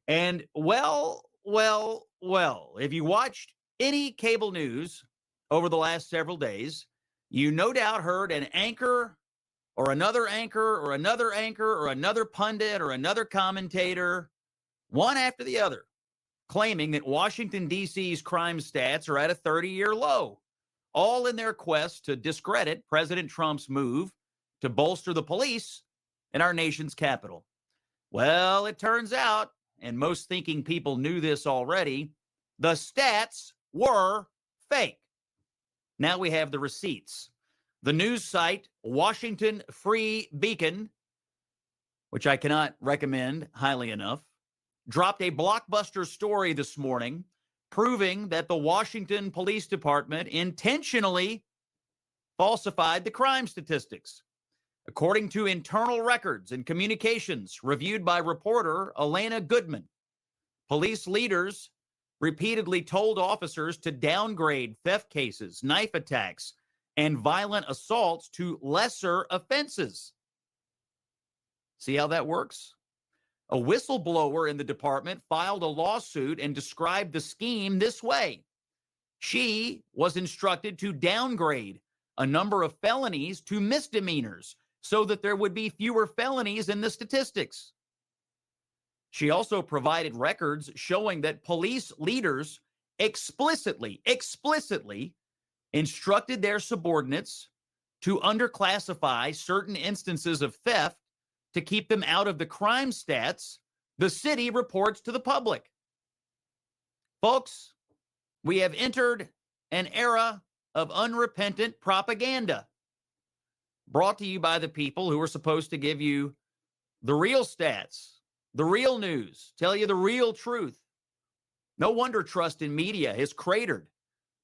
And if you watched any cable news over the last several days, you no doubt heard an anchor or another anchor or another anchor or another pundit or another commentator, one after the other, claiming that Washington, D.C.'s crime stats are at a 30-year low, all in their quest to discredit President Trump's move to bolster the police in our nation's capital. Well, it turns out, and most thinking people knew this already, the stats were fake. Now we have the receipts. The news site Washington Free Beacon, which I cannot recommend highly enough, dropped a blockbuster story this morning proving that the Washington Police Department intentionally falsified the crime statistics. According to internal records and communications reviewed by reporter Elena Goodman, police leaders repeatedly told officers to downgrade theft cases, knife attacks, and violent assaults to lesser offenses. See how that works? A whistleblower in the department filed a lawsuit and described the scheme this way. She was instructed to downgrade a number of felonies to misdemeanors so that there would be fewer felonies in the statistics. She also provided records showing that police leaders explicitly instructed their subordinates to underclassify certain instances of theft to keep them out of the crime stats the city reports to the public. Folks, we have entered an era of unrepentant propaganda, brought to you by the people who are supposed to give you the real stats, the real news, tell you the real truth. No wonder trust in media has cratered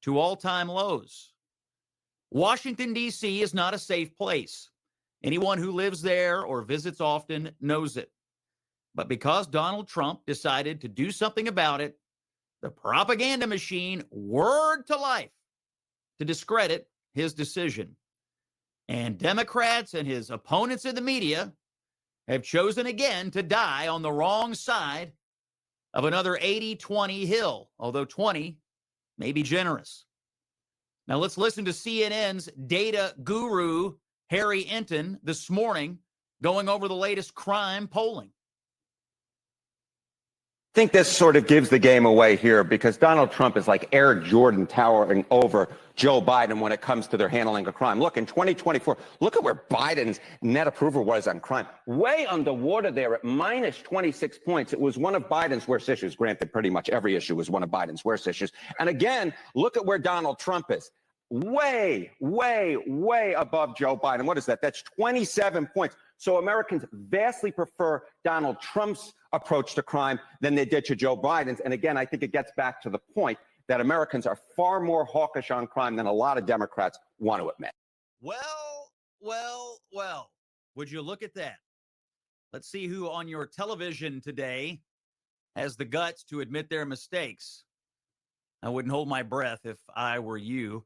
to all-time lows. Washington, D.C. is not a safe place. Anyone who lives there or visits often knows it. But because Donald Trump decided to do something about it, the propaganda machine whirred to life to discredit his decision. And Democrats and his opponents in the media have chosen again to die on the wrong side of another 80-20 hill, although 20 may be generous. Now let's listen to CNN's data guru, Harry Enton, this morning going over the latest crime polling. I think this sort of gives the game away here because Donald Trump is like Air Jordan towering over Joe Biden when it comes to their handling of crime. Look, in 2024, look at where Biden's net approval was on crime. Way underwater there at minus 26 points. It was one of Biden's worst issues. Granted, pretty much every issue was one of Biden's worst issues. And again, look at where Donald Trump is. Way above Joe Biden. What is that? That's 27 points. So Americans vastly prefer Donald Trump's approach to crime than they did to Joe Biden's. And again, I think it gets back to the point that Americans are far more hawkish on crime than a lot of Democrats want to admit. Well. Would you look at that? Let's see who on your television today has the guts to admit their mistakes. I wouldn't hold my breath if I were you.